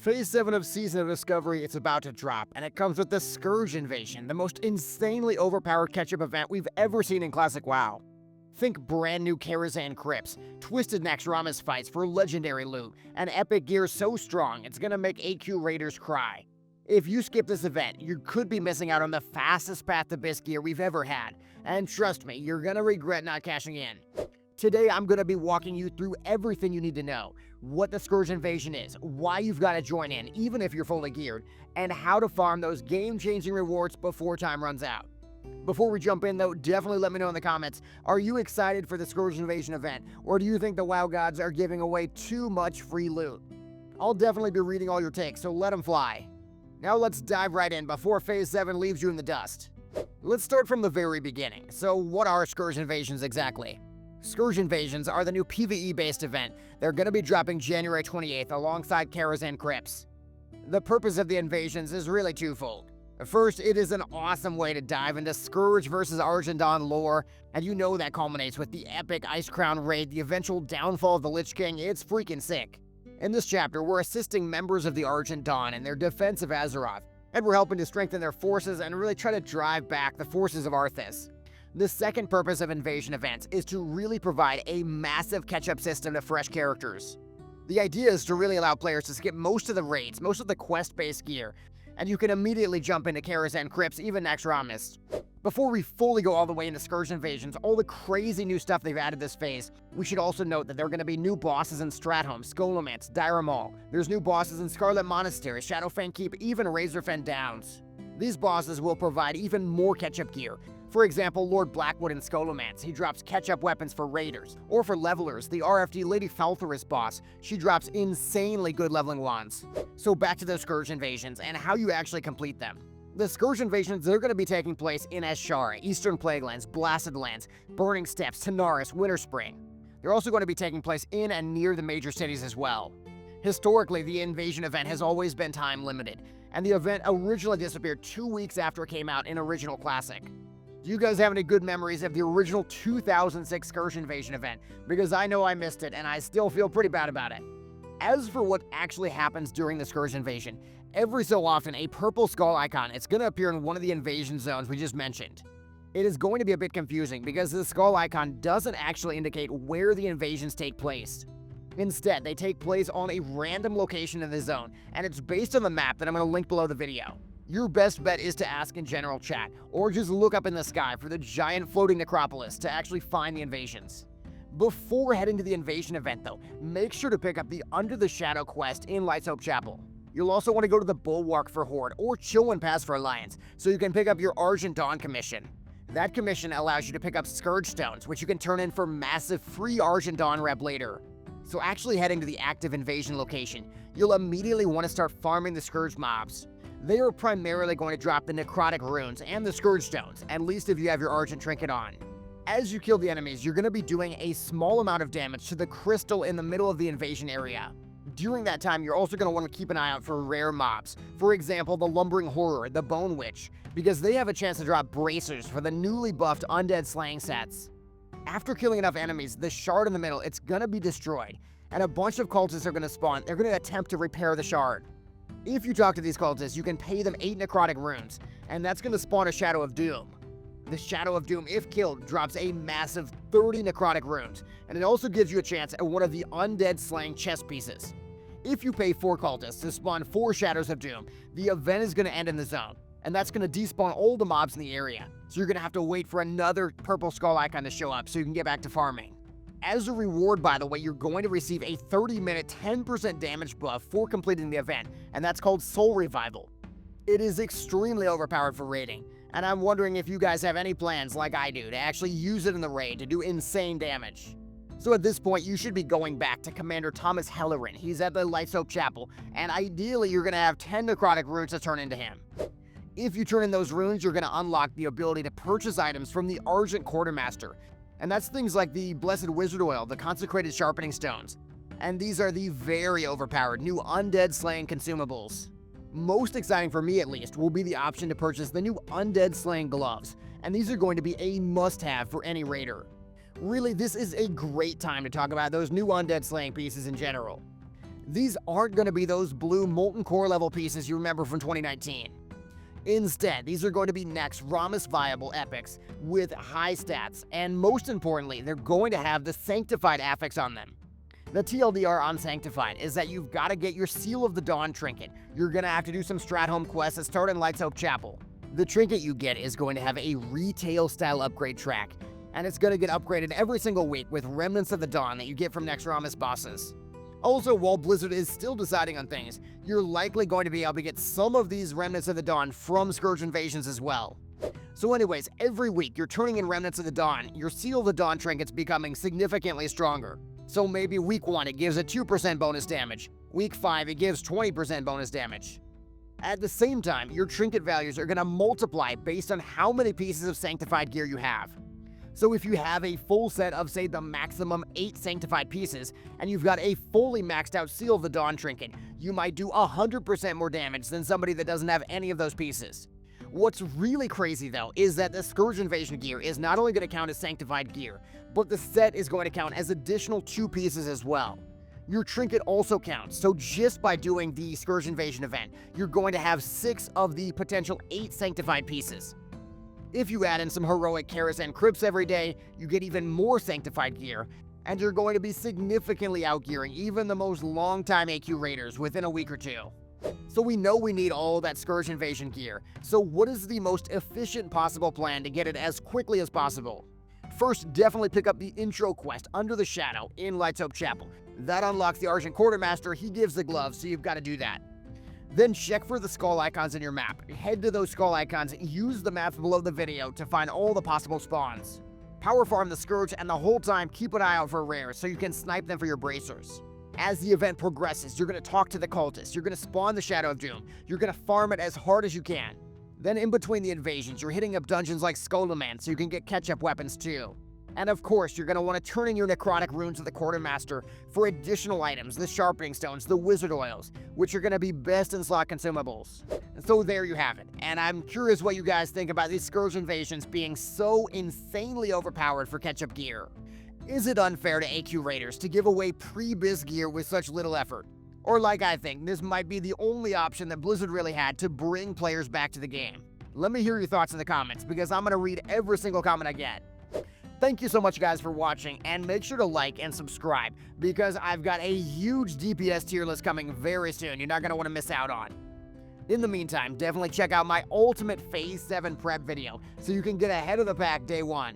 Phase 7 of Season of Discovery is about to drop, and it comes with the Scourge Invasion, the most insanely overpowered catch-up event we've ever seen in Classic WoW. Think brand new Karazhan Crypts, twisted Naxxramas fights for legendary loot, and epic gear so strong it's gonna make AQ raiders cry. If you skip this event, you could be missing out on the fastest path to Abyss gear we've ever had, and trust me, you're gonna regret not cashing in. Today, I'm going to be walking you through everything you need to know, what the Scourge Invasion is, why you've got to join in even if you're fully geared, and how to farm those game-changing rewards before time runs out. Before we jump in though, definitely let me know in the comments, are you excited for the Scourge Invasion event, or do you think the WoW gods are giving away too much free loot? I'll definitely be reading all your takes, so let them fly. Now let's dive right in before Phase 7 leaves you in the dust. Let's start from the very beginning. So what are Scourge Invasions exactly? Scourge Invasions are the new PvE-based event. They're going to be dropping January 28th alongside Karazhan Crypts. The purpose of the invasions is really twofold. First, it is an awesome way to dive into Scourge vs Argent Dawn lore, and you know that culminates with the epic Ice Crown raid, the eventual downfall of the Lich King. It's freaking sick. In this chapter, we're assisting members of the Argent Dawn in their defense of Azeroth, and we're helping to strengthen their forces and really try to drive back the forces of Arthas. The second purpose of invasion events is to really provide a massive catch-up system to fresh characters. The idea is to really allow players to skip most of the raids, most of the quest-based gear, and you can immediately jump into Karazhan Crypts, even Naxxramas. Before we fully go all the way into Scourge Invasions, all the crazy new stuff they've added this phase, we should also note that there are going to be new bosses in Stratholme, Scholomance, Dire Maul. There's new bosses in Scarlet Monastery, Shadowfang Keep, even Razorfen Downs. These bosses will provide even more catch-up gear. For example, Lord Blackwood in Scholomance, he drops catch-up weapons for raiders. Or for levelers, the RFD Lady Faltherus boss, she drops insanely good leveling wands. So back to the Scourge Invasions and how you actually complete them. The Scourge Invasions, they're going to be taking place in Azshara, Eastern Plaguelands, Blasted Lands, Burning Steppes, Tanaris, Winterspring. They're also going to be taking place in and near the major cities as well. Historically, the invasion event has always been time limited, and the event originally disappeared 2 weeks after it came out in Original Classic. Do you guys have any good memories of the original 2006 Scourge Invasion event? Because I know I missed it, and I still feel pretty bad about it. As for what actually happens during the Scourge Invasion, every so often a purple skull icon is going to appear in one of the invasion zones we just mentioned. It is going to be a bit confusing because the skull icon doesn't actually indicate where the invasions take place. Instead, they take place on a random location in the zone, and it's based on the map that I'm going to link below the video. Your best bet is to ask in general chat, or just look up in the sky for the giant floating necropolis to actually find the invasions. Before heading to the invasion event though, make sure to pick up the Under the Shadow quest in Light's Hope Chapel. You'll also want to go to the Bulwark for Horde, or Chillwind Pass for Alliance, so you can pick up your Argent Dawn commission. That commission allows you to pick up Scourge Stones, which you can turn in for massive free Argent Dawn rep later. So actually heading to the active invasion location, you'll immediately want to start farming the Scourge mobs. They are primarily going to drop the Necrotic Runes and the Scourge Stones, at least if you have your Argent Trinket on. As you kill the enemies, you're going to be doing a small amount of damage to the crystal in the middle of the invasion area. During that time, you're also going to want to keep an eye out for rare mobs. For example, the Lumbering Horror, the Bone Witch, because they have a chance to drop bracers for the newly buffed Undead Slaying sets. After killing enough enemies, the shard in the middle, it's going to be destroyed, and a bunch of cultists are going to spawn. They're going to attempt to repair the shard. If you talk to these cultists, you can pay them 8 Necrotic Runes, and that's going to spawn a Shadow of Doom. The Shadow of Doom, if killed, drops a massive 30 Necrotic Runes, and it also gives you a chance at one of the Undead Slaying chest pieces. If you pay 4 cultists to spawn 4 Shadows of Doom, the event is going to end in the zone, and that's going to despawn all the mobs in the area, so you're going to have to wait for another purple skull icon to show up so you can get back to farming. As a reward, by the way, you're going to receive a 30-minute 10% damage buff for completing the event, and that's called Soul Revival. It is extremely overpowered for raiding, and I'm wondering if you guys have any plans, like I do, to actually use it in the raid to do insane damage. So at this point, you should be going back to Commander Thomas Hellerin. He's at the Light's Hope Chapel, and ideally you're going to have 10 Necrotic Runes to turn into him. If you turn in those runes, you're going to unlock the ability to purchase items from the Argent Quartermaster, and that's things like the Blessed Wizard Oil, the Consecrated Sharpening Stones. And these are the very overpowered new Undead Slaying consumables. Most exciting for me at least will be the option to purchase the new Undead Slaying Gloves, and these are going to be a must-have for any raider. Really, this is a great time to talk about those new Undead Slaying pieces in general. These aren't going to be those blue molten core level pieces you remember from 2019. Instead, these are going to be Naxxramas viable epics with high stats, and most importantly, they're going to have the Sanctified affix on them. The TLDR on Sanctified is that you've got to get your Seal of the Dawn trinket. You're going to have to do some strat home quests that start in Lights Hope Chapel. The trinket you get is going to have a retail-style upgrade track, and it's going to get upgraded every single week with Remnants of the Dawn that you get from Naxxramas bosses. Also, while Blizzard is still deciding on things, you're likely going to be able to get some of these Remnants of the Dawn from Scourge Invasions as well. So anyways, every week you're turning in Remnants of the Dawn, your Seal of the Dawn trinket's becoming significantly stronger. So maybe week 1 it gives a 2% bonus damage, week 5 it gives 20% bonus damage. At the same time, your trinket values are going to multiply based on how many pieces of Sanctified gear you have. So if you have a full set of, say, the maximum 8 Sanctified pieces, and you've got a fully maxed out Seal of the Dawn trinket, you might do 100% more damage than somebody that doesn't have any of those pieces. What's really crazy, though, is that the Scourge Invasion gear is not only going to count as Sanctified gear, but the set is going to count as additional 2 pieces as well. Your trinket also counts, so just by doing the Scourge Invasion event, you're going to have 6 of the potential 8 Sanctified pieces. If you add in some heroic Karazhan Crypts every day, you get even more Sanctified gear, and you're going to be significantly outgearing even the most long-time AQ raiders within a week or 2. So we know we need all that Scourge Invasion gear, so what is the most efficient possible plan to get it as quickly as possible? First, definitely pick up the intro quest Under the Shadow in Lights Hope Chapel. That unlocks the Argent Quartermaster, he gives the gloves, so you've got to do that. Then check for the skull icons in your map. Head to those skull icons, use the maps below the video to find all the possible spawns. Power farm the Scourge, and the whole time keep an eye out for rares so you can snipe them for your bracers. As the event progresses, you're going to talk to the cultists, you're going to spawn the Shadow of Doom, you're going to farm it as hard as you can. Then in between the invasions, you're hitting up dungeons like Skullman so you can get catch-up weapons too. And of course, you're going to want to turn in your necrotic runes of the Quartermaster for additional items, the sharpening stones, the wizard oils, which are going to be best in slot consumables. So there you have it, and I'm curious what you guys think about these Scourge Invasions being so insanely overpowered for catch-up gear. Is it unfair to AQ raiders to give away pre-biz gear with such little effort? Or like I think, this might be the only option that Blizzard really had to bring players back to the game. Let me hear your thoughts in the comments, because I'm going to read every single comment I get. Thank you so much guys for watching, and make sure to like and subscribe, because I've got a huge DPS tier list coming very soon you're not going to want to miss out on. In the meantime, definitely check out my ultimate Phase 7 prep video, so you can get ahead of the pack day 1.